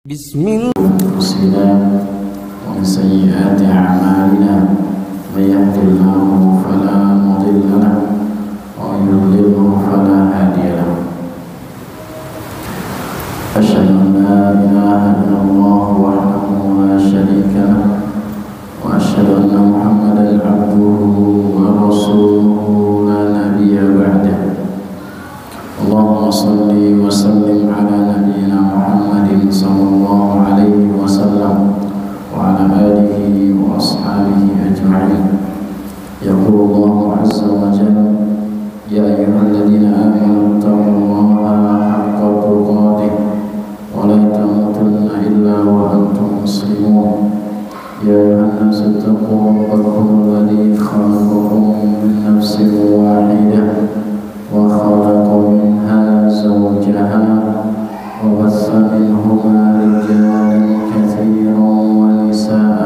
Bismillah. ومن سيئات أعمالنا من يهد الله فلا مضل له ومن يضلله فلا هادي له أشهد أن لا إله إلا الله وحده لا شريك له وأشهد أن محمدا عبده ورسوله لا نبي بعده اللهم صل وسلم على نبينا محمد صلى الله عليه وسلم وعلى آله وأصحابه أجمعين. يقول الله عز وجل: يا أيها الذين آمنوا اتقوا الله حق تقاته ولا تموتن إلا وأنتم مسلمون. يا أيها الناس اتقوا ربكم الذي خلقكم من نفس واحدة وخلق منها زوجها وبث منهما رجالا كثيرا ونساء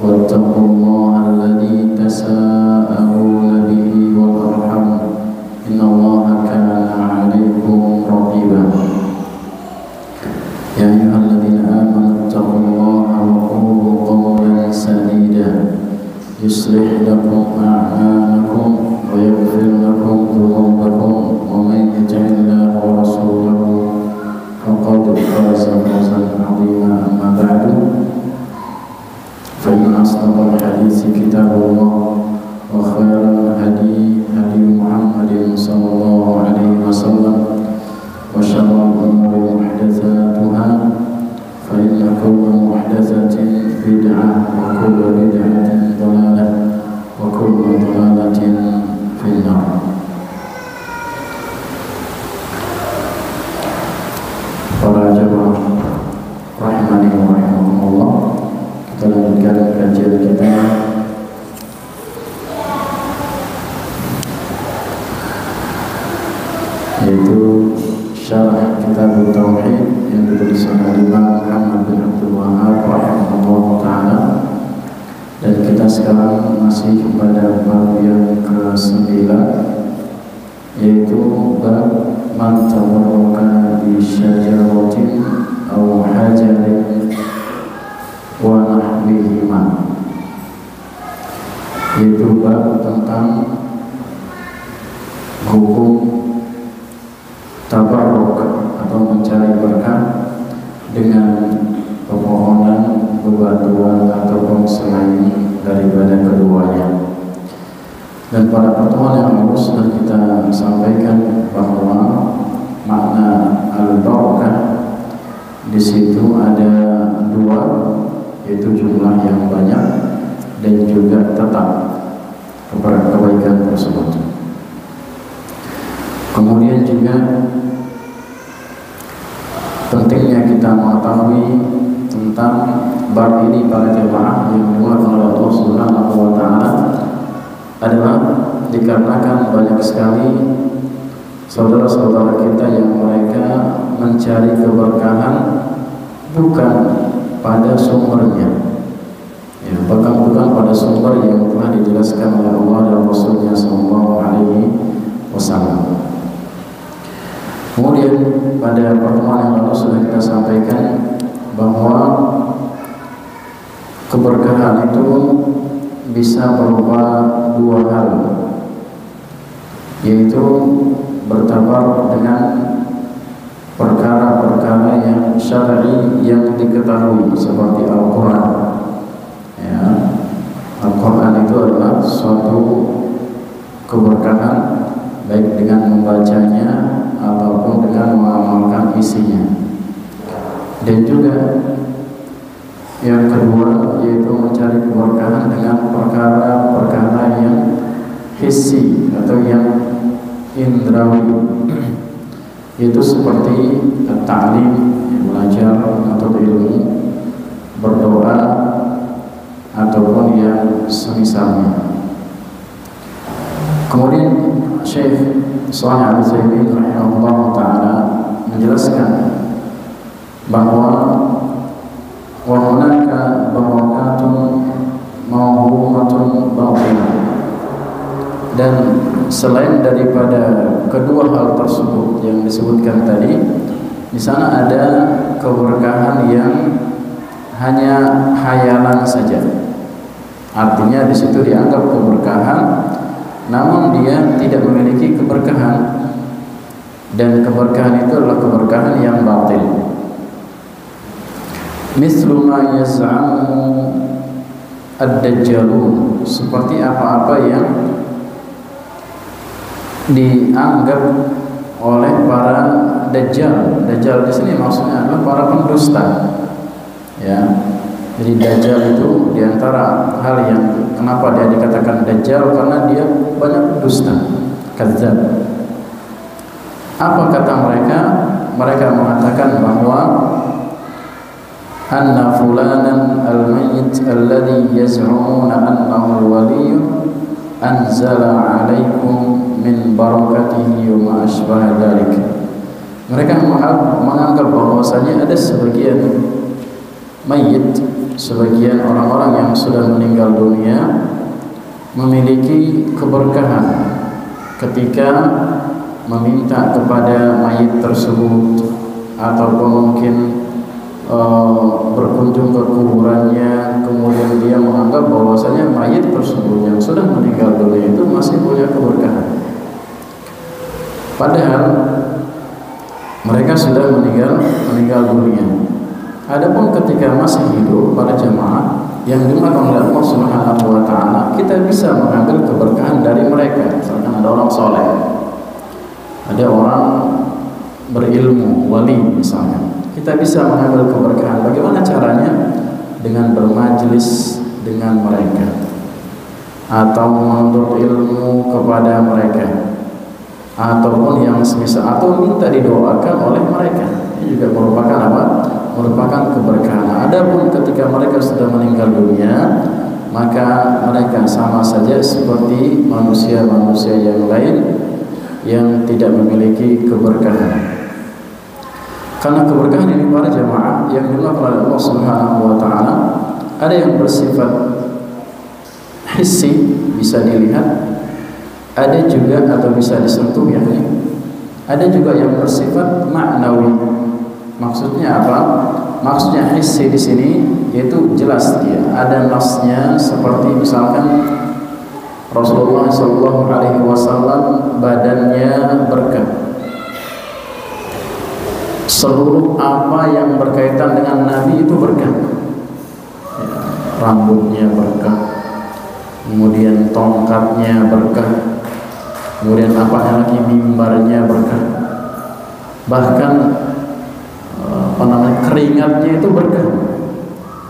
واتقوا الله الذي تساءلون به والأرحام إن الله كان عليكم رقيبا. يا أيها الذين آمنوا اتقوا الله وقولوا قولا سديدا يصلح لكم أعمالكم ويغفر لكم ذنوبكم ومن يطع الله ورسوله فقد فاز فوزا عظيما. أما بعد فإن أصدق الحديث كتاب الله وخير الهدي هدي محمد صلى الله عليه وسلم وشر الأمور محدثاتها فإن كل محدثة بدعة وكل بدعة ضلالة وكل ضلالة في النار. Para jemaah rahimani wa rahimakumullah, kita lanjutkan kajian kita yaitu syarah kitab tauhid yang ditulis oleh Imam Muhammad bin Abdul Wahhab rahimahullah taala, dan kita sekarang masih pada bab yang ke-9 yaitu bab man tawarraka bi syajaratin aw hajarin wa nahwihima, yaitu bab tentang hukum tabarruk atau mencari berkah dengan pepohonan, bebatuan ataupun selain daripada keduanya. Dan pada pertemuan yang lalu sudah kita sampaikan bahwa makna al-barakah di situ ada dua, yaitu jumlah yang banyak dan juga tetap kepada kebaikan tersebut. Kemudian juga pentingnya kita mengetahui tentang bab ini para jemaah yang dimuliakan oleh Allah Subhanahu wa taala adalah dikarenakan banyak sekali saudara-saudara kita yang mereka mencari keberkahan bukan pada sumbernya, ya, bukan pada sumber yang telah dijelaskan oleh Allah dan Rasulnya Sallallahu Alaihi Wasallam. Kemudian pada pertemuan yang lalu sudah kita sampaikan bahwa keberkahan itu bisa berupa dua hal, yaitu bertabar dengan perkara-perkara yang syar'i yang diketahui seperti Al-Quran. Ya, Al-Quran itu adalah suatu keberkahan baik dengan membacanya ataupun dengan mengamalkan isinya. Dan juga yang kedua yaitu mencari keberkahan dengan perkara-perkara yang hissi atau yang indrawi, yaitu seperti ta'lim, belajar atau ilmu, berdoa ataupun yang semisalnya. Kemudian Syekh Shalih Al-Utsaimin rahimahullah taala menjelaskan bahwa wa hunaka barakatun mawhumatun batinah, dan selain daripada kedua hal tersebut yang disebutkan tadi, di sana ada keberkahan yang hanya hayalan saja. Artinya di situ dianggap keberkahan, namun dia tidak memiliki keberkahan, dan keberkahan itu adalah keberkahan yang batil. Mislu ma yaz'amu ad-dajjalun, seperti apa-apa yang dianggap oleh para dajjal. Dajjal di sini maksudnya adalah para pendusta. Ya. Jadi dajjal itu diantara hal yang kenapa dia dikatakan dajjal, karena dia banyak dusta, kadzdzab. Apa kata mereka? Mereka mengatakan bahwa anna fulanan al-mayyit alladhi yaz'umuna annahu al-waliyyu anzala 'alaikum min barakatihi wa ma asbaha dzalik. Mereka menganggap bahwasanya ada sebagian mayit, sebagian orang-orang yang sudah meninggal dunia memiliki keberkahan ketika meminta kepada mayit tersebut, ataupun mungkin berkunjung ke kuburannya, kemudian dia menganggap bahwasanya mayit tersebut yang sudah meninggal dunia itu masih punya keberkahan, padahal mereka sudah meninggal dunia. Adapun ketika masih hidup para jemaah yang dimakan oleh Allah Subhanahu wa taala, kita bisa mengambil keberkahan dari mereka. Misalkan ada orang soleh, ada orang berilmu, wali misalnya, kita bisa mengambil keberkahan. Bagaimana caranya? Dengan bermajlis dengan mereka, atau menuntut ilmu kepada mereka, ataupun yang semisal, atau minta didoakan oleh mereka. Ini juga merupakan apa? Merupakan keberkahan. Adapun ketika mereka sudah meninggal dunia, maka mereka sama saja seperti manusia-manusia yang lain yang tidak memiliki keberkahan. Karena keberkahan ini para jemaah yang dilakukan oleh Allah Subhanahu wa taala, ada yang bersifat hissi, bisa dilihat, ada juga atau bisa disentuh, ada juga yang bersifat ma'nawi. Maksudnya apa? Maksudnya hissi di sini yaitu jelas dia ada nasnya, seperti misalkan Rasulullah sallallahu alaihi wasallam badannya berkah. Seluruh apa yang berkaitan dengan Nabi itu berkah. Ya, rambutnya berkah, kemudian tongkatnya berkah, kemudian apanya lagi, mimbarnya berkah. Bahkan keringatnya itu berkah.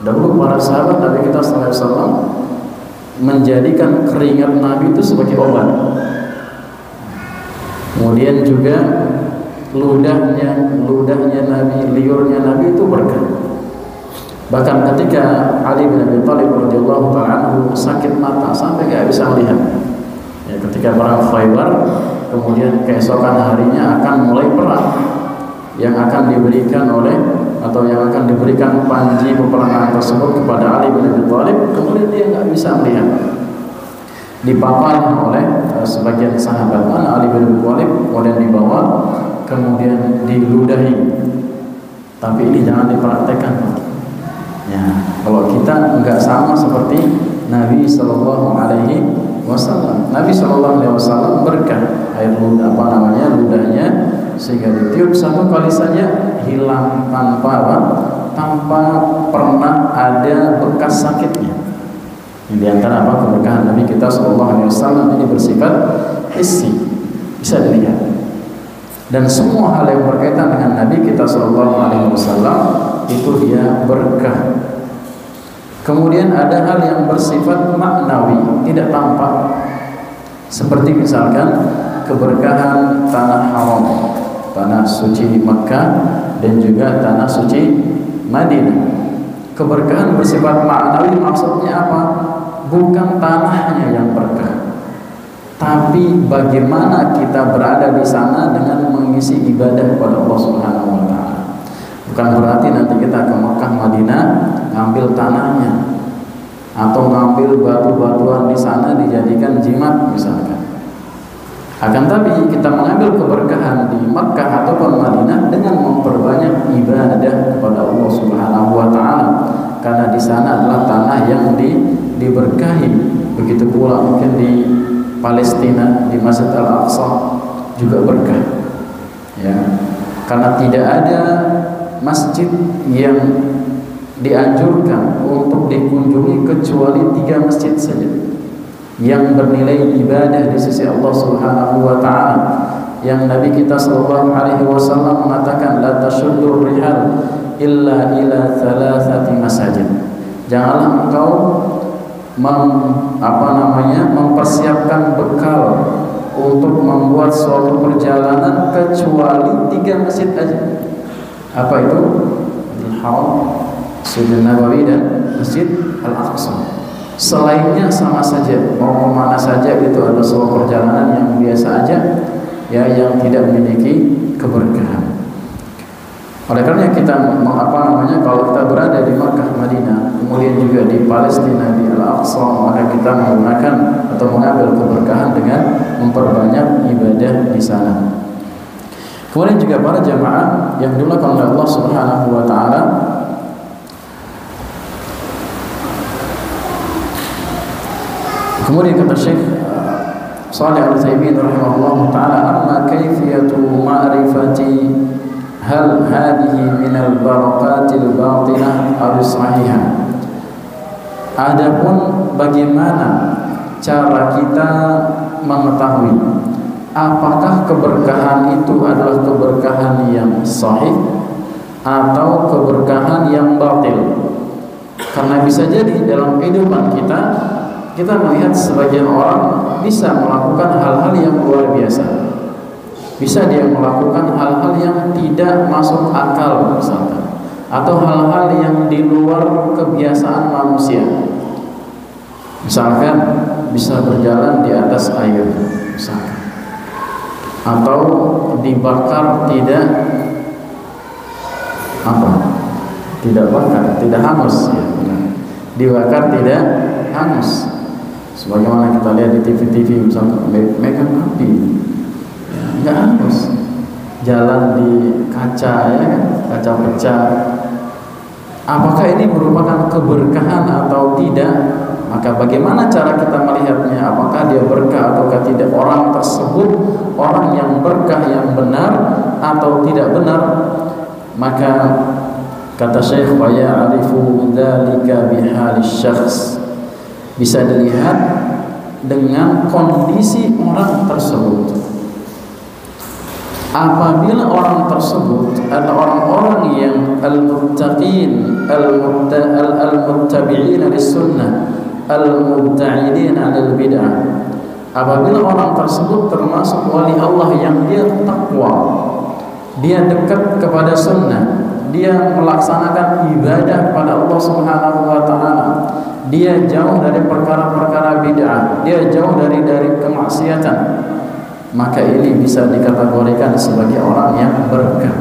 Dahulu para sahabat Nabi kita sallallahu alaihi wasallam menjadikan keringat Nabi itu sebagai obat. Kemudian juga ludahnya Nabi, liurnya Nabi itu berkah. Bahkan ketika Ali bin Abi Thalib radhiyallahu ta'ala anhu sakit mata sampai tidak bisa melihat, ya, ketika perang Khaybar, kemudian keesokan harinya akan mulai perang yang akan diberikan panji peperangan tersebut kepada Ali bin Abi Thalib, kemudian dia nggak bisa melihat, dipaparkan oleh sebagian sahabat. Mana Ali bin Abi Thalib, kemudian dibawa, kemudian diludahi. Tapi ini jangan dipraktekkan. Ya, kalau kita nggak sama seperti Nabi Sallallahu Alaihi Wasallam. Nabi Sallallahu Alaihi Wasallam berkah air ludahnya, sehingga ditiup satu kali saja hilang tanpa pernah ada bekas sakitnya. Ini diantara keberkahan Nabi kita Sallallahu Alaihi Wasallam, ini bersifat hissi, bisa dilihat. Dan semua hal yang berkaitan dengan Nabi kita Sallallahu Alaihi Wasallam itu dia berkah. Kemudian ada hal yang bersifat maknawi, tidak tampak, seperti misalkan keberkahan tanah haram, tanah suci Makkah dan juga tanah suci Madinah. Keberkahan bersifat maknawi maksudnya apa? Bukan tanahnya yang berkah, tapi bagaimana kita berada di sana dengan mengisi ibadah kepada Allah Subhanahu wa taala. Bukan berarti nanti kita ke Makkah, Madinah ngambil tanahnya atau ngambil batu-batuan di sana dijadikan jimat misalkan. Akan tapi kita mengambil keberkahan di Makkah ataupun Madinah dengan memperbanyak ibadah kepada Allah Subhanahu wa taala, karena di sana adalah tanah yang diberkahi. Begitu pula mungkin di Palestina, di Masjid Al-Aqsa juga berkah. Ya. Karena tidak ada masjid yang dianjurkan untuk dikunjungi kecuali 3 masjid saja yang bernilai ibadah di sisi Allah Subhanahu wa taala, yang Nabi kita sallallahu alaihi wasallam mengatakan la tashuddur rihal illa ila 3 masajid. Janganlah engkau mempersiapkan bekal untuk membuat suatu perjalanan kecuali 3 masjid aja. Apa itu? Al-Haram, Masjid Nabawi, dan Masjid Al-Aqsa. Selainnya sama saja, mau kemana saja itu adalah sebuah perjalanan yang biasa aja, ya, yang tidak memiliki keberkahan. Oleh karena kita kalau kita berada di Makkah, Madinah, kemudian juga di Palestina, di Al-Aqsa, maka kita menggunakan atau mengambil keberkahan dengan memperbanyak ibadah di sana. Kemudian juga para jamaah yang dimuliakan oleh Allah Subhanahu wa taala, kemudian kata Syekh Shalih Al-Utsaimin rahimahullah taala, amma kaifiyatu ma'rifati hal hadhihi min al-barakatil batinah aw sahihah. Adapun bagaimana cara kita mengetahui apakah keberkahan itu adalah keberkahan yang sahih atau keberkahan yang batil. Karena bisa jadi dalam kehidupan kita melihat sebagian orang bisa melakukan hal-hal yang luar biasa. Bisa dia melakukan hal-hal yang tidak masuk akal misalkan, atau hal-hal yang di luar kebiasaan manusia. Misalkan bisa berjalan di atas air misalkan, atau dibakar tidak hangus, ya, dibakar tidak hangus. Sebagaimana kita lihat di TV-TV misalkan megang api, ya, nggak hangus, jalan di kaca, ya kan, kaca pecah. Apakah ini merupakan keberkahan atau tidak? Maka bagaimana cara kita melihatnya? Apakah dia berkah ataukah tidak? Orang tersebut orang yang berkah yang benar atau tidak benar? Maka kata Syekh, wa ya'rifu dzalika bihalis syakhs, bisa dilihat dengan kondisi orang tersebut. Apabila orang tersebut adalah orang-orang yang al-muttaqin, al-muttabi'in lis-sunnah, al-mubta'idin 'anil bid'ah. Apabila orang tersebut termasuk wali Allah yang dia takwa, dia dekat kepada sunnah, dia melaksanakan ibadah kepada Allah Subhanahu wa taala, dia jauh dari perkara-perkara bid'ah, dia jauh dari kemaksiatan, maka ini bisa dikategorikan sebagai orang yang berkah.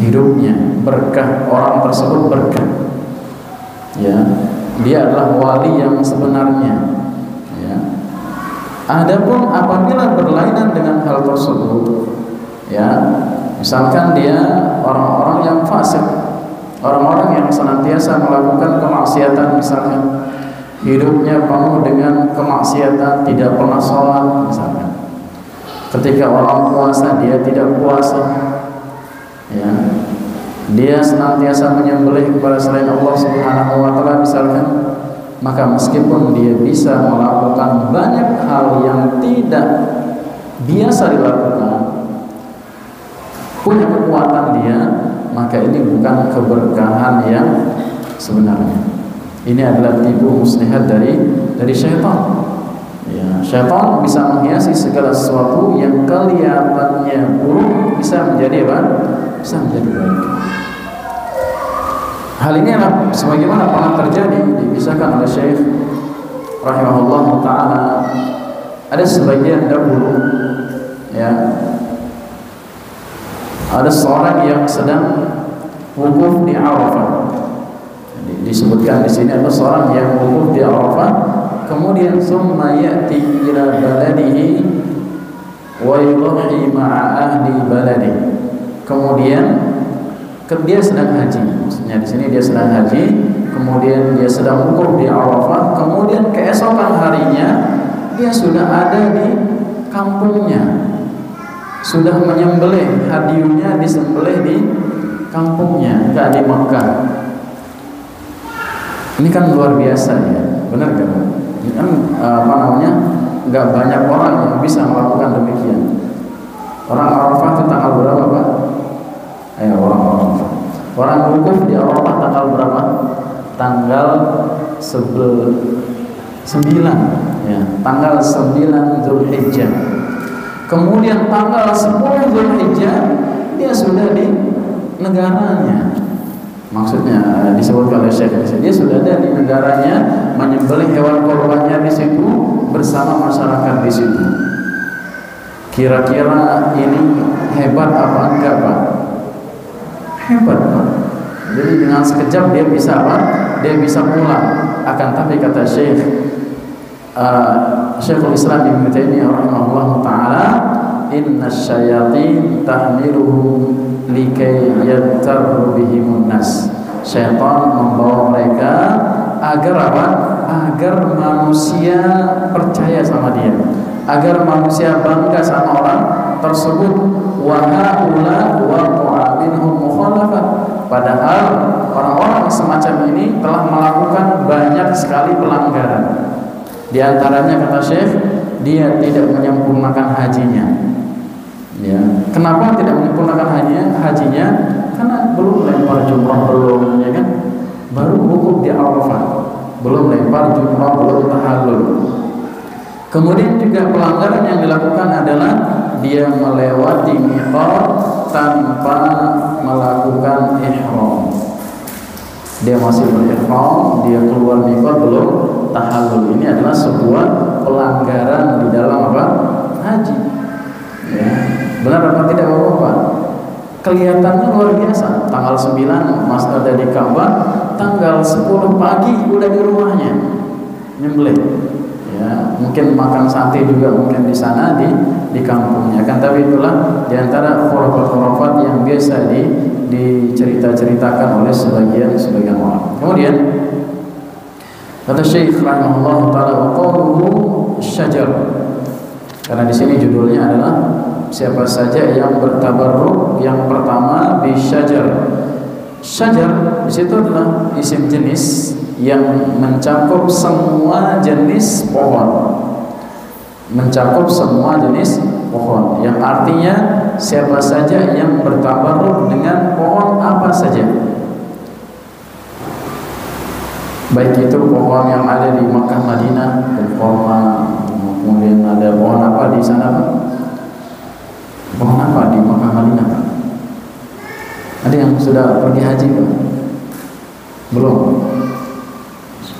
Hidupnya berkah, orang tersebut berkah. Ya, dia adalah wali yang sebenarnya. Ya. Adapun apabila berlainan dengan hal tersebut, ya, misalkan dia orang-orang yang fasik, orang-orang yang senantiasa melakukan kemaksiatan, misalkan hidupnya penuh dengan kemaksiatan, tidak pernah sholat misalkan. Ketika orang puasa dia tidak puasa, ya, dia senantiasa menyembelih kepada selain Allah Subhanahu wa taala misalkan, maka meskipun dia bisa melakukan banyak hal yang tidak biasa dilakukan, punya kekuatan dia, maka ini bukan keberkahan yang sebenarnya. Ini adalah tipu muslihat dari syaitan. Ya, syaitan bisa menghiasi segala sesuatu yang kelihatannya buruk bisa menjadi apa? Bisa menjadi baik. Hal ini adalah sebagaimana pernah terjadi, dikisahkan oleh Syekh rahimahullah taala. Ada sebagian dahulu, ya, ada seorang yang sedang wukuf di Arafah. Disebutkan di sini ada seorang yang wukuf di Arafah, kemudian summa ya'ti ila baladihi wa yudhi ma'a ahli baladi. Kemudian dia sedang haji, maksudnya di sini dia sedang haji, kemudian dia sedang wukuf di Arafah, kemudian keesokan harinya dia sudah ada di kampungnya, sudah menyembelih, hadiunya disembelih di kampungnya, enggak di Mekah. Ini kan luar biasa ya, benar kan? Ini kan enggak banyak orang yang bisa melakukan demikian. Orang Arafah itu tanggal berapa, Pak? Ayo orang wukuf di Arafah tanggal berapa? Tanggal 9 ya, tanggal 9 Zulhijjah. Kemudian tanggal 10 Zulhijjah dia sudah di negaranya. Maksudnya disebutkan oleh Syekh, dia sudah ada di negaranya, menyembelih hewan korbannya di situ bersama masyarakat di situ. Kira-kira ini hebat apa enggak, Pak? Hebat, Pak. Jadi dengan sekejap dia bisa apa? Dia bisa pulang. Akan tapi kata Syekhul Islam Ibnu Taimiyah rahimahullah taala, inna syayatin tahmiluhum likai yaghtarru bihimun nas. Syaitan membawa mereka agar apa? Agar manusia percaya sama dia, agar manusia bangga sama orang tersebut. Wa haula waqa'a minhum mukhalafah. Padahal orang-orang semacam ini telah melakukan banyak sekali pelanggaran. Di antaranya kata Syekh, dia tidak menyempurnakan hajinya. Ya, kenapa tidak menyempurnakan hajinya? Karena belum lempar jumrah, belum, ya kan? Baru wukuf di Arafah, belum lempar jumrah, belum tahallul. Kemudian juga pelanggaran yang dilakukan adalah dia melewati miqat tanpa melakukan ihram. Dia masih berihram, dia keluar miqat belum tahallul. Ini adalah sebuah pelanggaran di dalam apa? Haji. Ya. Benar apa tidak, Bapak? Kelihatannya luar biasa. Tanggal 9 Mas ada di Ka'bah, tanggal 10 pagi udah di rumahnya nyembelih. Ya, mungkin makan sate juga mungkin di sana di kampungnya kan, tapi itulah di antara khurafat-khurafat yang biasa diceritakan oleh sebagian orang. Kemudian kata Syekh rahimahullah taala, qawluhu syajar, karena di sini judulnya adalah siapa saja yang bertabarruk. Yang pertama bi syajar. Syajar di situ adalah isim jenis yang mencakup semua jenis pohon, mencakup semua jenis pohon, yang artinya siapa saja yang bertabarruk dengan pohon apa saja, baik itu pohon yang ada di Makkah, Madinah, dan kemudian ada pohon apa di sana, Pak? Pohon apa di Makkah, Madinah, Pak? Ada yang sudah pergi haji, Pak? Belum?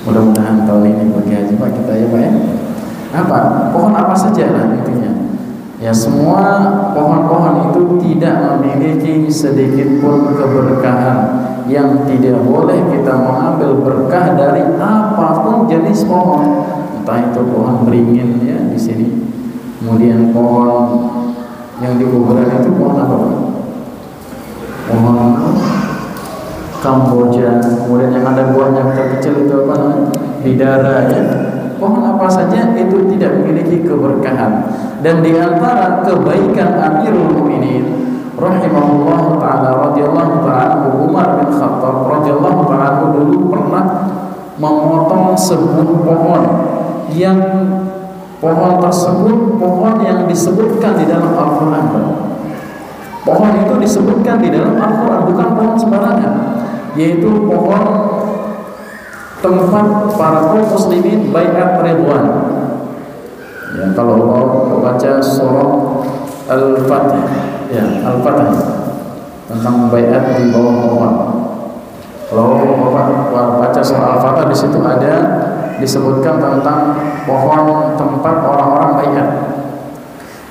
Mudah-mudahan tahun ini pergi haji, Pak, kita ya, Pak ya. Apa? Pohon apa saja lah intinya. Ya, semua pohon-pohon itu tidak memiliki sedikit pun keberkahan, yang tidak boleh kita mengambil berkah dari apapun jenis pohon. Entah itu pohon beringin ya di sini. Kemudian pohon yang di kuburan itu pohon apa, Pak? Pohon Kamboja. Kemudian yang ada buahnya kecil itu apa namanya? Bidara ya. Pohon apa saja itu tidak memiliki keberkahan. Dan di antara kebaikan Amirul Mukminin rahimahullah taala radhiyallahu taala Umar bin Khattab radhiyallahu taala dulu pernah memotong sebuah pohon, yang pohon tersebut pohon yang disebutkan di dalam Al-Qur'an. Pohon itu disebutkan di dalam Al-Qur'an, bukan pohon sembarangan, yaitu pohon tempat para kaum muslimin baiat ridwan. Ya, kalau mau baca surah Al-Fatih, ya Al-Fatih tentang baiat di bawah pohon. Kalau Bapak baca surah Al-Fatih, di situ ada disebutkan tentang pohon tempat orang-orang baiat.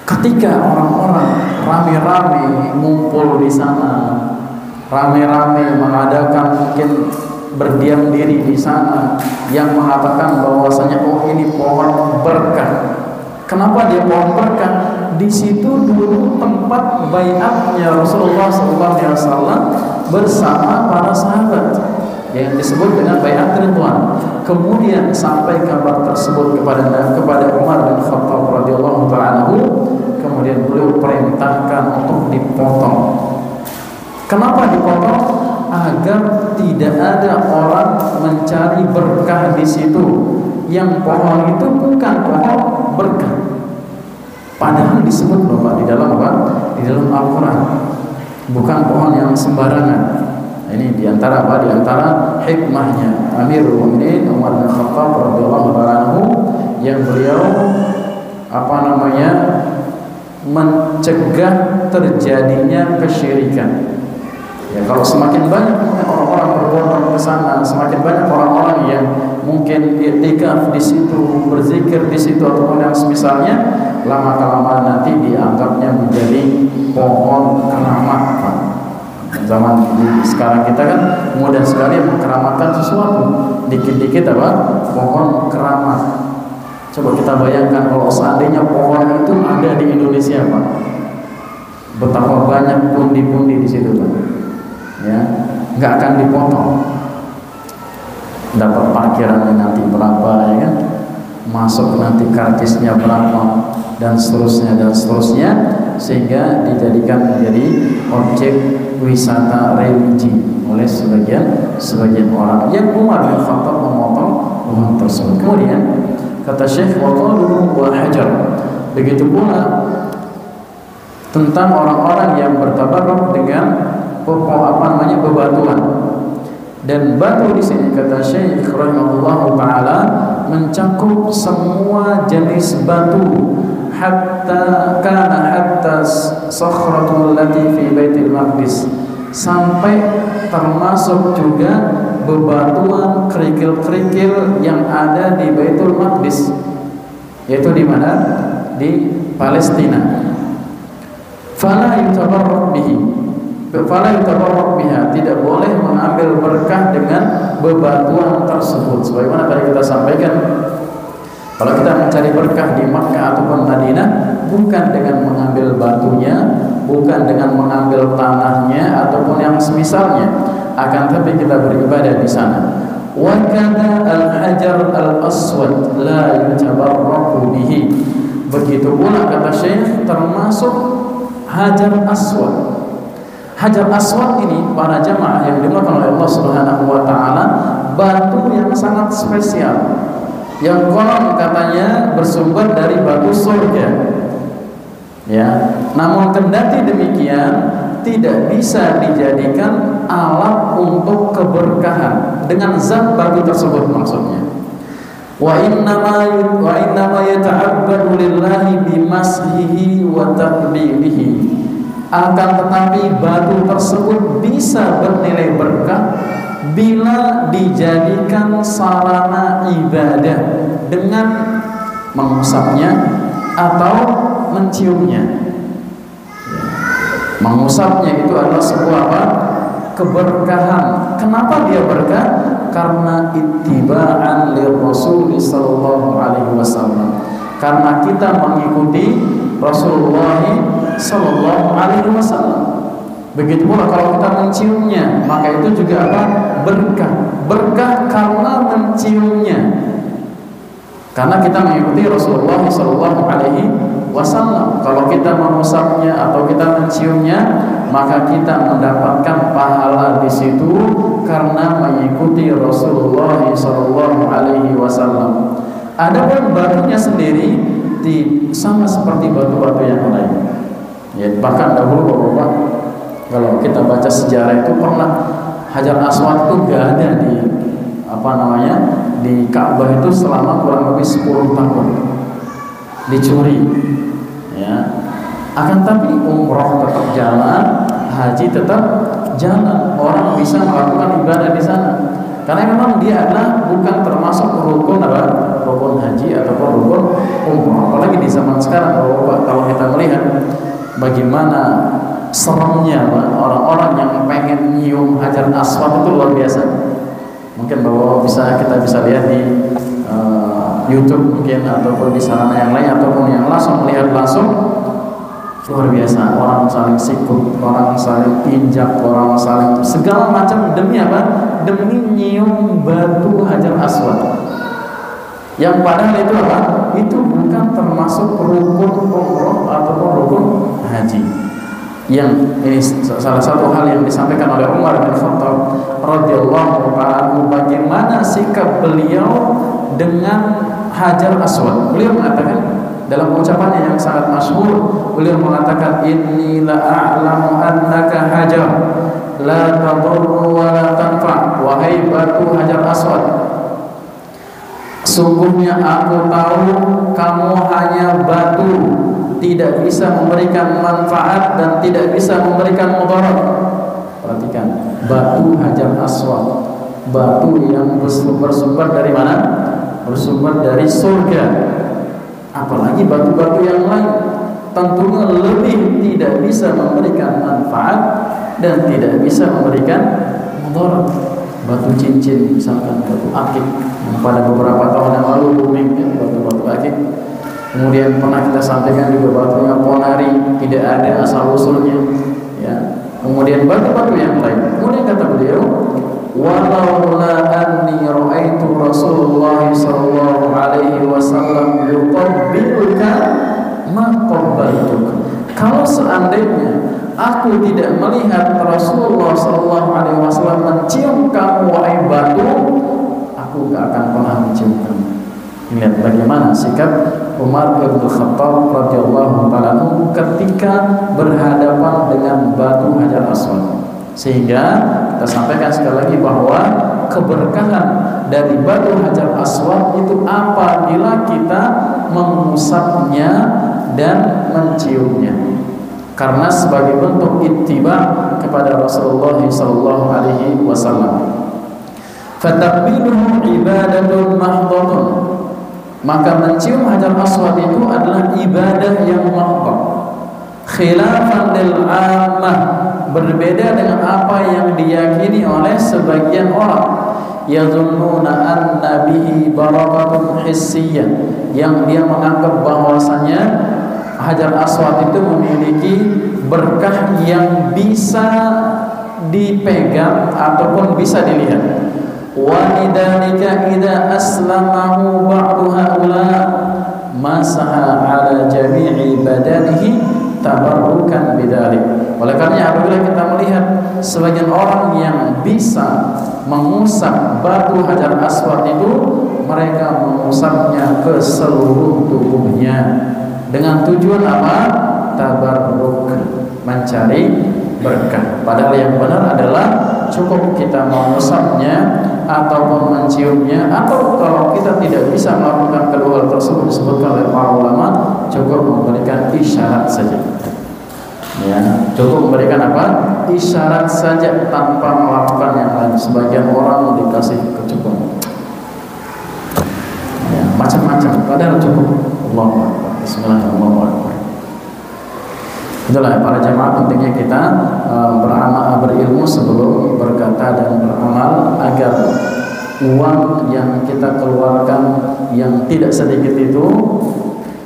Ketika orang-orang rame-rame ngumpul di sana, rame-rame mengadakan mungkin berdiam diri di sana, yang mengatakan bahwasanya oh ini pohon berkah. Kenapa dia pohon berkah? di situ dulu tempat baiatnya Rasulullah SAW bersama para sahabat yang disebut dengan baiat Ridwan. Kemudian sampai kabar tersebut kepada Umar bin Khattab radhiyallahu ta'ala anhu, kemudian beliau perintahkan untuk dipotong. Kenapa dipotong? Agar tidak ada orang mencari berkah di situ. Yang pohon itu bukan pohon berkah. Padahal disebut Bapak di dalam apa? Di dalam Al-Quran. Bukan pohon yang sembarangan. Ini diantara apa? Diantara hikmahnya Amirul Mukminin Umar bin Khattab radhiyallahu anhu yang beliau mencegah terjadinya kesyirikan. Ya, kalau semakin banyak orang-orang berbondong ke sana, semakin banyak orang-orang yang mungkin i'tikaf di situ, berzikir di situ ataupun yang semisalnya, lama-kelamaan nanti dianggapnya menjadi pohon keramat. Zaman sekarang kita kan mudah sekali mengkeramatkan sesuatu. Dikit-dikit apa? Pohon keramat. Coba kita bayangkan kalau seandainya pohon itu ada di Indonesia, Pak. Betapa banyak pundi-pundi di situ, Pak. Ya, nggak akan dipotong. Dapat parkirannya nanti berapa, ya kan? Masuk nanti karcisnya berapa, dan seterusnya, sehingga dijadikan menjadi objek wisata religi oleh sebagian orang. Yang Umar bin Khattab memotong pohon tersebut. Kemudian kata Syekh, waqaluhu wa hajar. Begitu pula tentang orang-orang yang bertabarruk dengan bebatuan. Dan batu di sini kata Syekh rahimahullahu taala mencakup semua jenis batu, hatta sakhratul lati fi Baitul Maqdis, sampai termasuk juga bebatuan kerikil-kerikil yang ada di Baitul Maqdis, yaitu di mana? Di Palestina. Fala yutabarrak biha, tidak boleh mengambil berkah dengan bebatuan tersebut. Sebagaimana tadi kita sampaikan, kalau kita mencari berkah di Makkah ataupun Madinah, bukan dengan mengambil batunya, bukan dengan mengambil tanahnya ataupun yang semisalnya, akan tapi kita beribadah di sana. Wa kana al-hajar al-aswad la yutabarraku bihi. Begitu pula kata Syekh termasuk hajar aswad. Hajar aswad ini para jamaah yang dimakan oleh Allah Subhanahu wa taala, batu yang sangat spesial, yang konon katanya bersumber dari batu surga. Ya, namun kendati demikian tidak bisa dijadikan alat untuk keberkahan dengan zat batu tersebut maksudnya. Wa innama yata'abbadu lillahi bimashihi wa taqbilihi. Akan tetapi batu tersebut bisa bernilai berkah bila dijadikan sarana ibadah dengan mengusapnya atau menciumnya. Mengusapnya itu adalah sebuah keberkahan. Kenapa dia berkah? Karena ittiba'an lirrasul sallallahu alaihi wasallam. Karena kita mengikuti Rasulullah sallallahu alaihi wasallam. Begitu pula kalau kita menciumnya, maka itu juga apa? Berkah. Berkah karena menciumnya. Karena kita mengikuti Rasulullah sallallahu alaihi wasallam. Kalau kita mengusapnya atau kita menciumnya, maka kita mendapatkan pahala di situ karena mengikuti Rasulullah sallallahu alaihi wasallam. Adapun batunya sendiri sama seperti batu-batu yang lain. Ya, bahkan dahulu Bapak, kalau kita baca sejarah itu pernah hajar aswad itu gak ada di di Ka'bah itu selama kurang lebih 10 tahun dicuri. Ya. Akan tapi umroh tetap jalan, haji tetap jalan. Orang bisa melakukan ibadah di sana. Karena memang dia adalah bukan termasuk rukun rukun haji ataupun rukun umroh. Apalagi di zaman sekarang kalau kita melihat bagaimana seremnya orang-orang yang pengen nyium hajar aswad itu luar biasa. Mungkin kita bisa lihat di YouTube mungkin ataupun di sarana yang lain ataupun yang langsung melihat langsung luar biasa. Orang saling sikut, orang saling injak, orang saling segala macam demi apa? Demi nyium batu Hajar Aswad. Yang padahal itu apa? Itu bukan termasuk rukun umroh ataupun rukun haji. Yang ini salah satu hal yang disampaikan oleh Umar bin Khattab radhiyallahu anhu, bagaimana sikap beliau dengan Hajar Aswad. Beliau mengatakan dalam ucapannya yang sangat masyhur, beliau mengatakan, inni la a'lamu annaka hajar la tadurru wa la tanfa. Wahai batu Hajar Aswad, sungguhnya aku tahu kamu hanya batu, tidak bisa memberikan manfaat dan tidak bisa memberikan mudarat. Perhatikan, batu Hajar Aswad, batu yang bersumber dari mana? Bersumber dari surga. Apalagi batu-batu yang lain, tentunya lebih tidak bisa memberikan manfaat dan tidak bisa memberikan mudarat. Batu cincin misalkan, batu akik yang pada beberapa tahun yang lalu booming, batu-batu akik. Kemudian pernah kita sampaikan juga batunya ponari, tidak ada asal usulnya, ya. Kemudian batu-batu yang lain. Kemudian kata beliau, walau la anni ra'aitu Rasulullah sallallahu alaihi wasallam yuqabbiluka ma qabbaltuka. Kalau seandainya aku tidak melihat Rasulullah sallallahu alaihi wasallam mencium kamu wahai batu, aku gak akan pernah mencium kamu. Lihat bagaimana sikap Umar bin Khattab radhiyallahu taala ketika berhadapan dengan batu Hajar Aswad. Sehingga kita sampaikan sekali lagi bahwa keberkahan dari batu Hajar Aswad itu apabila kita mengusapnya dan menciumnya, karena sebagai bentuk ittiba kepada Rasulullah sallallahu alaihi wasallam. Fatakbiluhu ibadatun mahdhatun. Maka mencium Hajar Aswad itu adalah ibadah yang mahdhah. Khilafan lil ammah, berbeda dengan apa yang diyakini oleh sebagian orang. Yazunnuna anna bihi barakatun hissiyah, yang dia menganggap bahwasanya Hajar Aswad itu memiliki berkah yang bisa dipegang ataupun bisa dilihat. Wa lidzalika idza aslamahu ba'du haula masaha ala jami'i badanihi tabarrukan bidzalik. Oleh karena apabila kita melihat sebagian orang yang bisa mengusap batu Hajar Aswad itu, mereka mengusapnya ke seluruh tubuhnya dengan tujuan apa? Tabarruk, mencari berkah. Padahal yang benar adalah cukup kita mengusapnya ataupun menciumnya, atau kalau kita tidak bisa melakukan kedua hal tersebut disebutkan oleh para ulama, cukup memberikan isyarat saja. Ya, cukup memberikan apa? Isyarat saja tanpa melakukan yang lain. Sebagian orang dikasih kecukupan, ya, macam-macam. Padahal cukup. Allahu Akbar. Bismillahirrahmanirrahim. Itulah para jamaah, pentingnya kita beramal, berilmu sebelum berkata dan beramal, agar uang yang kita keluarkan yang tidak sedikit itu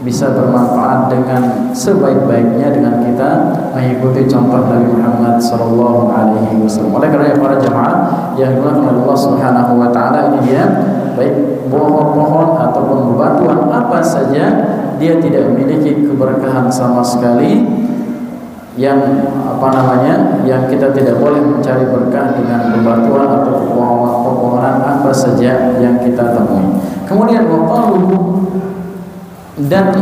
bisa bermanfaat dengan sebaik-baiknya dengan kita mengikuti contoh Nabi Muhammad sallallahu alaihi wasallam. Oleh karena para jamaah yang dimuliakan oleh Allah Subhanahu wa taala, ini dia, baik pohon-pohon ataupun bebatuan apa saja, dia tidak memiliki keberkahan sama sekali. Yang yang kita tidak boleh mencari berkah dengan bebatuan atau pepohonan apa saja yang kita temui. Kemudian waqaluhu, dan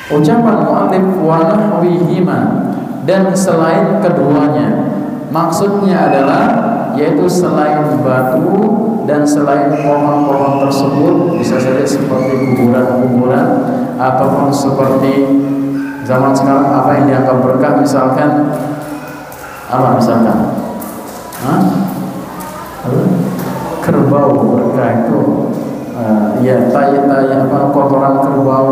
ucapan mu'allif wa nahwihima, dan selain keduanya, maksudnya adalah yaitu selain batu dan selain pohon-pohon tersebut, bisa saja seperti kuburan-kuburan ataupun seperti zaman sekarang apa yang dianggap berkah, misalkan apa, misalkan kerbau berkah itu, ya tai-tai kotoran kerbau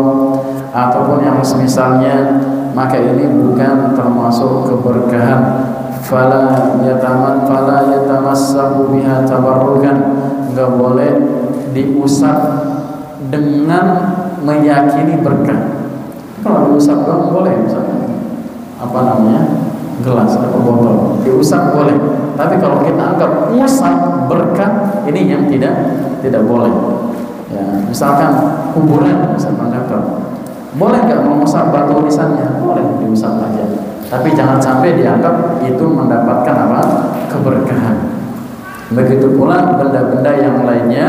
ataupun yang semisalnya, maka ini bukan termasuk keberkahan. Fala yatamassahu biha tabarrukan, enggak boleh diusap dengan meyakini berkah. Kalau diusap doang boleh, misalnya apa namanya, gelas atau botol, diusap boleh. Tapi kalau kita anggap usap berkah, ini yang tidak boleh. Ya, misalkan kuburan, misalkan boleh nggak mengusap batu nisannya? Boleh, diusap aja. Tapi jangan sampai dianggap itu mendapatkan apa? Keberkahan. Begitu pula benda-benda yang lainnya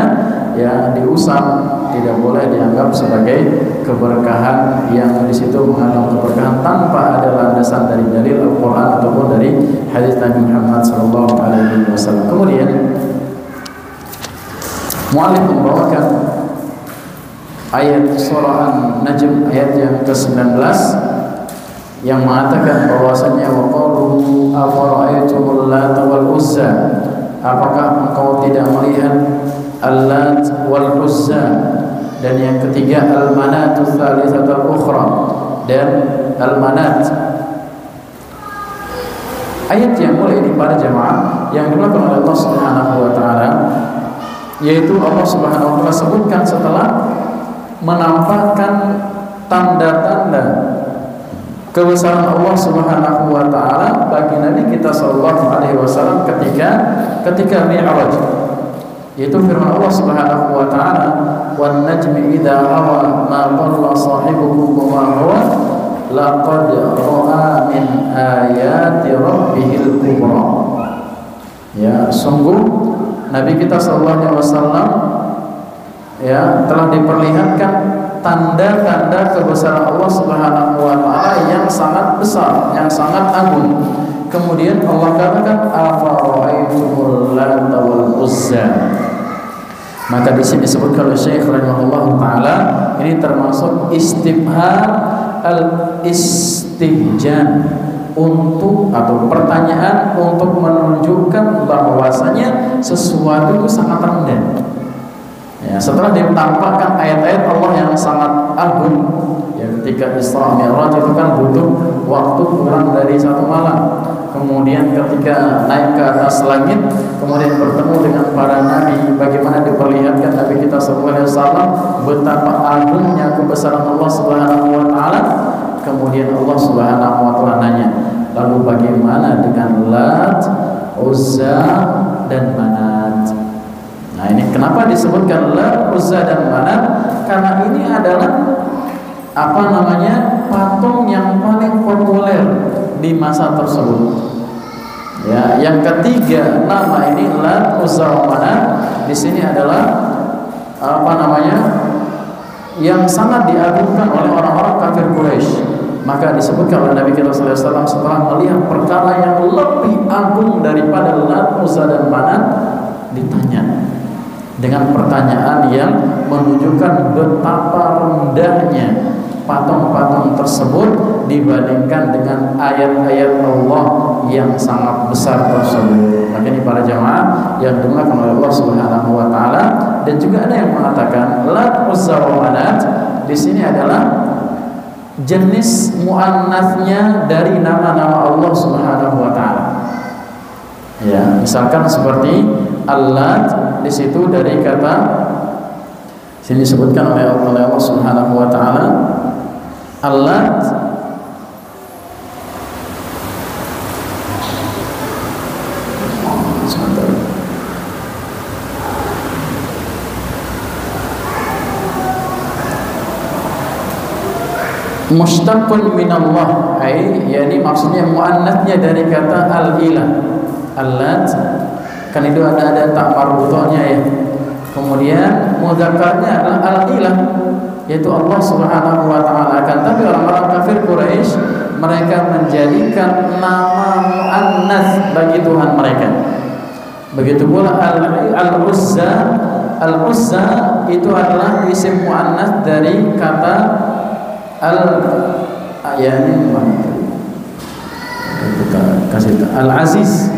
ya diusap tidak boleh dianggap sebagai keberkahan yang di situ mengandung keberkahan tanpa ada landasan dari dalil Al-Qur'an ataupun dari hadis Nabi Muhammad SAW. Kemudian muallif membawakan ayat surah An-Najm ayat yang ke-19 yang mengatakan bahwasanya waqalu afara'aytumul Lata wal Uzza, apakah engkau tidak melihat Al-Lat wal Uzza, dan yang ketiga Al-Manat Tsalitsatul Ukhra, dan Al-Manat. Ayat yang mulia ini para jemaah yang dilakukan oleh Allah Subhanahu wa taala, yaitu Allah Subhanahu wa taala sebutkan setelah menampakkan tanda-tanda kebesaran Allah Subhanahu wa taala bagi Nabi kita sallallahu alaihi wasallam ketika Mi'raj, yaitu firman Allah Subhanahu wa taala, "Wan najmi idza hawa ma dhalla sahibukum wa huwa laqad ra'a min ayati rabbihil kubra." Ya, sungguh Nabi kita sallallahu alaihi wasallam ya telah diperlihatkan tanda-tanda kebesaran Allah Subhanahu wa taala yang sangat besar, yang sangat agung. Kemudian Allah katakan afara'aytumul Lata wal Uzza. Maka di sini disebutkan oleh Syekh rahimahullah taala, ini termasuk istifham al-istihjan, untuk atau pertanyaan untuk menunjukkan bahwasanya sesuatu itu sangat rendah. Ya, setelah ditampakkan ayat-ayat Allah yang sangat agung, ya ketika Isra Mi'raj itu kan butuh waktu kurang dari 1 malam. Kemudian ketika naik ke atas langit, kemudian bertemu dengan para nabi, bagaimana diperlihatkan Nabi kita sallallahu alaihi wasallam betapa agungnya kebesaran Allah Subhanahu wa taala. Kemudian Allah Subhanahu wa taala nanya, lalu bagaimana dengan Lat, Uzza dan Manat? Nah, ini kenapa disebutkan Lat, Uzza dan Manat? Karena ini adalah apa namanya, patung yang paling populer di masa tersebut. Ya, yang ketiga nama ini Lat, Uzza, Manat di sini adalah apa namanya, yang sangat diagungkan oleh orang-orang kafir Quraisy. Maka disebutkan oleh Nabi kita sallallahu alaihi wasallam setelah melihat perkara yang lebih agung daripada Lat, Uzza dan Manat, ditanya dengan pertanyaan yang menunjukkan betapa rendahnya patung-patung tersebut dibandingkan dengan ayat-ayat Allah yang sangat besar tersebut. Maka ini para jamaah yang dimuliakan oleh Allah Subhanahu wa taala, dan juga ada yang mengatakan Lat, Uzza wa Manat di sini adalah jenis muannatsnya dari nama-nama Allah Subhanahu wa taala. Ya, misalkan seperti Al-Lat di situ dari kata sini disebutkan oleh Allah Subhanahu wa taala Al-Lat mushtaqun minallah, yakni maksudnya muannatnya dari kata al-ilah. Al-Lat kan itu ada tak marbutohnya ya. Kemudian mudzakarnya adalah al-ilah, yaitu Allah Subhanahu wa taala. Kan tapi orang-orang kafir Quraisy mereka menjadikan nama muannats bagi Tuhan mereka. Begitu pula al-Uzza. Al-Uzza itu adalah isim muannats dari kata al-yani kita kasih al-Aziz.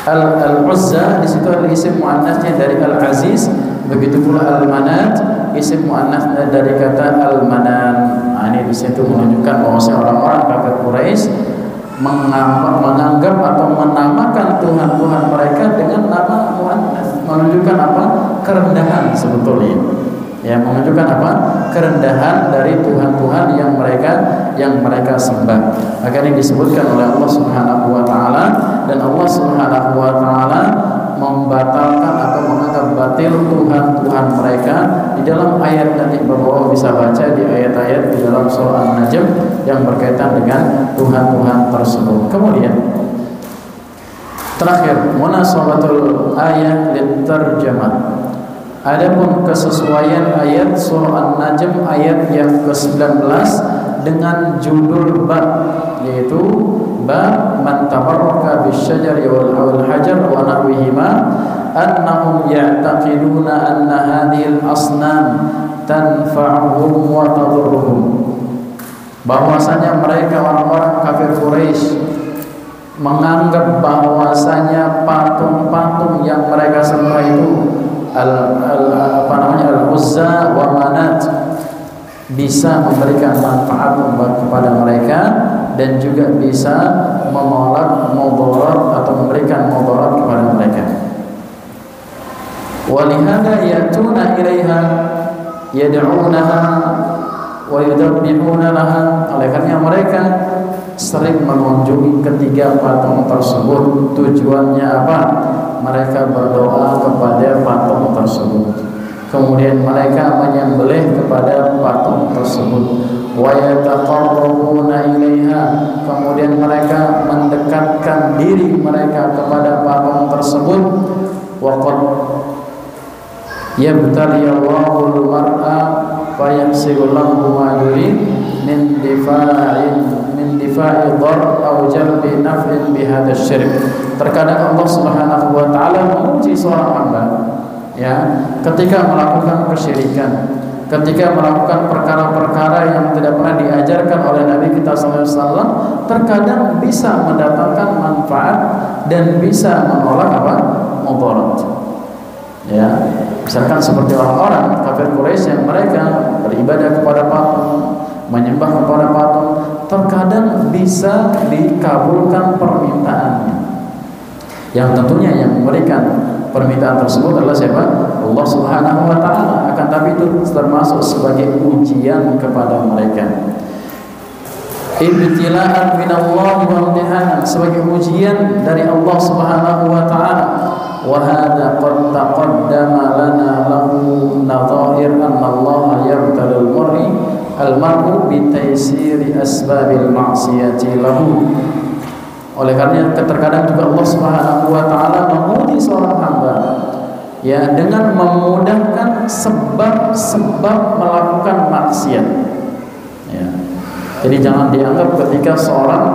Al-Uzza di situ adalah isim muannatsnya dari Al-Aziz. Begitu pula Al-Manat isim muannats dari kata Al-Manan. Nah, ini di situ menunjukkan bahwa orang-orang kafir Quraisy menganggap atau menamakan Tuhan-Tuhan mereka dengan nama muannats, menunjukkan apa? Kerendahan sebetulnya. Ya, menunjukkan apa? Kerendahan dari Tuhan-Tuhan yang mereka yang mereka sembah. Agar ini disebutkan oleh Allah Subhanahu wa taala, dan Allah Subhanahu wa taala membatalkan atau menganggap batil Tuhan-Tuhan mereka di dalam ayat nanti bahwa bisa baca di ayat-ayat di dalam surah An-Najm yang berkaitan dengan Tuhan-Tuhan tersebut. Kemudian terakhir, munasabatul ayat litarjamah. Adapun kesesuaian ayat surah An-Najm ayat yang ke-19 dengan judul bab, yaitu bab man tabarraka bisyajari wal hajar wa nahwihima annahum ya'taqiduna anna hadhil asnam tanfa'uhum wa tadurruhum. Bahwasanya mereka orang-orang kafir Quraisy menganggap bahwasanya patung-patung yang mereka sembah itu Al-Uzza wa Manat bisa memberikan manfaat kepada mereka dan juga bisa menolak mudarat atau memberikan mudarat kepada mereka. Walihada yatuna ilaiha yad'unaha wa yudabbihuna laha. Oleh karena mereka sering mengunjungi ketiga patung tersebut. Tujuannya apa? Mereka berdoa kepada patung tersebut, kemudian mereka menyembelih kepada patung tersebut. Wa yataqarrabuna ilaiha, kemudian mereka mendekatkan diri mereka kepada patung tersebut. Wa qad yabtali Allahul mar'a fa yahsilu lahu ma yurid min difa'i dhar aw jalbi naf'in bihadha syirk. Terkadang Allah Subhanahu wa taala menguji seorang hamba, ya, ketika melakukan kesyirikan, ketika melakukan perkara-perkara yang tidak pernah diajarkan oleh Nabi kita SAW, terkadang bisa mendatangkan manfaat dan bisa menolak apa? Mudarat. Ya, misalkan seperti orang-orang kafir Quraisy yang mereka beribadah kepada patung, menyembah kepada patung, terkadang bisa dikabulkan permintaannya. Yang tentunya yang memberikan permintaan tersebut adalah siapa? Allah Subhanahu wa taala. Akan tapi itu termasuk sebagai ujian kepada mereka. Ibtila'an minallah wa imtihanan, sebagai ujian dari Allah Subhanahu wa taala. Wa hadza qad taqaddama lana lahu nadha'ir anna Allah yabtalul al-mar'u bi taysiri asbabil ma'siyati lahu. Oleh karena terkadang juga Allah Subhanahu wa taala menguji seorang hamba, ya, dengan memudahkan sebab-sebab melakukan maksiat. Ya. Jadi jangan dianggap ketika seorang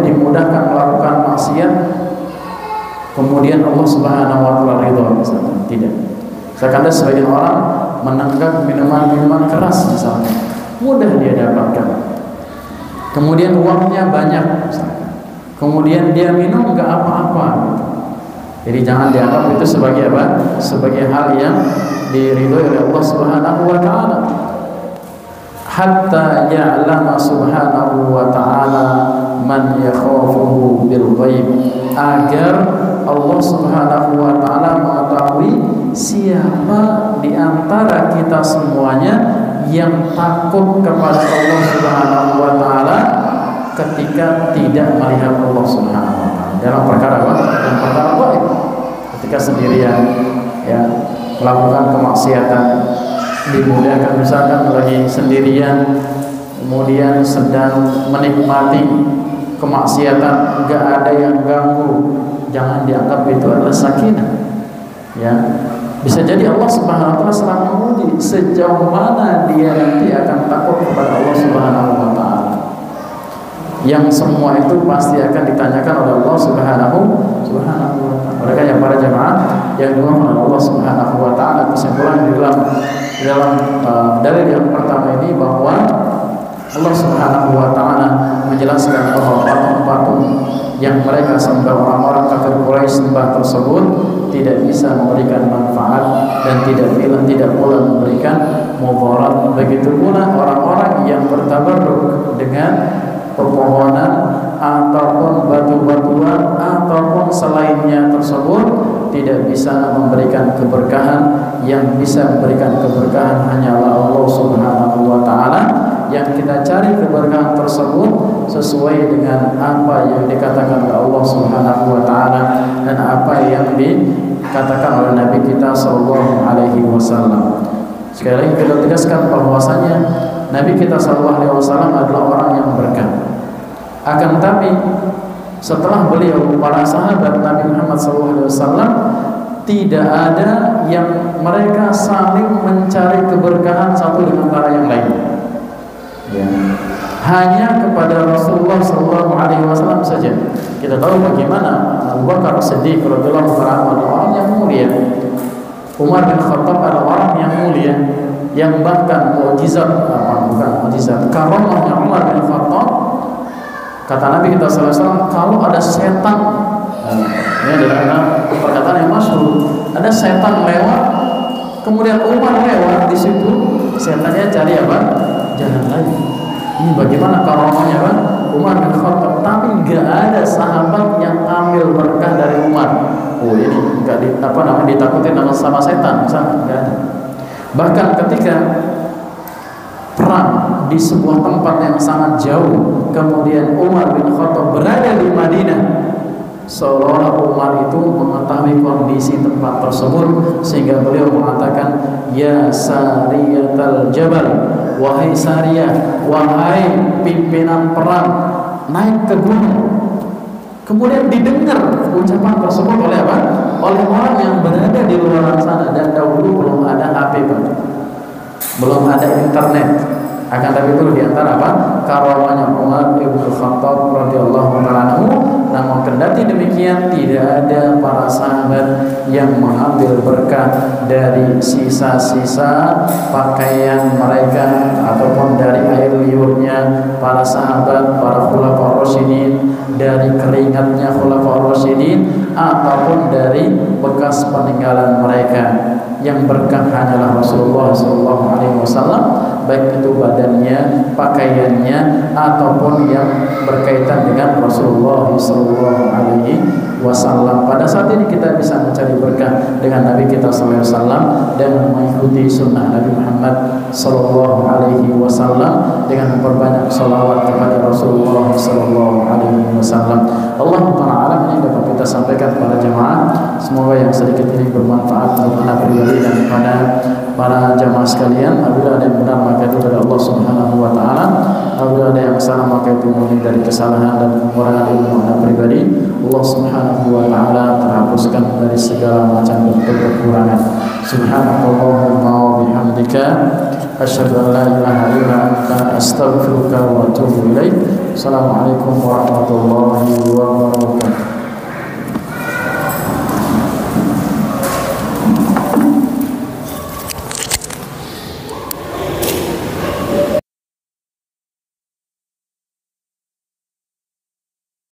dimudahkan melakukan maksiat kemudian Allah Subhanahu wa taala ridha, misalnya. Tidak. Misalkan ada sebagian orang menenggak minuman-minuman keras misalnya, mudah dia dapatkan. Kemudian uangnya banyak, kemudian dia minum nggak apa-apa. Jadi jangan dianggap itu sebagai apa? Sebagai hal yang diridhoi oleh Allah Subhanahu wa taala. Hatta ya'lama Subhanahu wa taala man yakhafuhu bil ghaib, agar Allah Subhanahu wa taala mengetahui siapa di antara kita semuanya yang takut kepada Allah Subhanahu wa taala ketika tidak melihat Allah Subhanahu wa taala dalam perkara apa? Dalam perkara gaib. Ketika sendirian, ya, melakukan kemaksiatan, dimudahkan, misalkan lagi sendirian kemudian sedang menikmati kemaksiatan, enggak ada yang ganggu, jangan dianggap itu adalah sakinah. Ya, bisa jadi Allah Subhanahu wa taala sedang menguji sejauh mana dia nanti akan takut kepada Allah Subhanahu wa taala. Yang semua itu pasti akan ditanyakan oleh Allah Subhanahu wa taala. Mereka yang para jemaah yang dimuliakan oleh Allah Subhanahu wa taala, kesimpulan di dalam dalil yang pertama ini bahwa Allah Subhanahu wa taala menjelaskan bahwa patung-patung yang mereka sembah orang-orang kafir Quraisy sembah tersebut tidak bisa memberikan manfaat dan tidak pula memberikan mudarat. Begitu pula orang-orang yang bertabarruk dengan pepohonan ataupun batu-batuan ataupun selainnya tersebut tidak bisa memberikan keberkahan. Yang bisa memberikan keberkahan hanyalah Allah Subhanahu wa taala, yang kita cari keberkahan tersebut sesuai dengan apa yang dikatakan oleh Allah Subhanahu wa taala dan apa yang dikatakan oleh Nabi kita sallallahu alaihi wasallam. Sekali lagi kita tegaskan bahwasanya Nabi kita sallallahu alaihi wasallam adalah orang yang berkah. Akan tetapi setelah beliau, para sahabat Nabi Muhammad sallallahu alaihi wasallam tidak ada yang mereka saling mencari keberkahan satu dengan cara yang lain. Ya. Hanya kepada Rasulullah sallallahu alaihi wasallam saja. Kita tahu bagaimana Abu Bakar Siddiq radhiyallahu anhu adalah orang yang mulia. Umar bin Khattab adalah orang yang mulia, yang bahkan karamahnya Umar bin Khattab, kata Nabi kita sallallahu alaihi wasallam, kalau ada setan, ini adalah perkataan yang masyhur, ada setan lewat, kemudian Umar lewat di situ, setannya cari apa? Jalan lain. Ini bagaimana karamahnya kan? Umar bin Khattab, tapi nggak ada sahabat yang ambil berkah dari Umar. Oh ini nggak ditakutin sama setan, misalnya nggak ada. Bahkan ketika perang di sebuah tempat yang sangat jauh, kemudian Umar bin Khattab berada di Madinah, seolah Umar itu mengetahui kondisi tempat tersebut sehingga beliau mengatakan, ya Sariyatal Jabal, wahai Sariyah, wahai pimpinan perang, naik ke gunung. Kemudian didengar ucapan tersebut oleh apa? Oleh orang yang berada di luar sana, dan dahulu belum ada HP, belum ada internet. Akan tapi itu diantara apa? Karamahnya Umar bin Khattab radhiyallahu anhu. Namun kendati demikian, tidak ada para sahabat yang mengambil berkah dari sisa-sisa pakaian mereka ataupun dari air liurnya para sahabat, para khulafaur rasyidin, dari keringatnya khulafaur rasyidin, ataupun dari bekas peninggalan mereka. Yang berkah hanyalah Rasulullah SAW, baik itu badannya, pakaiannya, ataupun yang berkaitan dengan Rasulullah SAW. Pada saat ini kita bisa mencari berkah dengan Nabi kita SAW dan mengikuti sunnah Nabi Muhammad SAW dengan memperbanyak salawat kepada Rasulullah SAW. Allah Ta'ala ini dapat kita sampaikan kepada jemaah. Semoga yang sedikit ini bermanfaat untuk anak pribadi dan kepada para jemaah sekalian. Apabila ada yang benar maka itu dari Allah Subhanahu wa taala. Apabila ada yang salah maka itu murni dari kesalahan dan kekurangan ilmu anak pribadi. Allah Subhanahu wa taala terhapuskan dari segala macam bentuk kekurangan. Subhanallahumma wa bihamdika asyhadu an la ilaha illa anta astaghfiruka wa atubu ilaik. Assalamualaikum warahmatullahi wabarakatuh.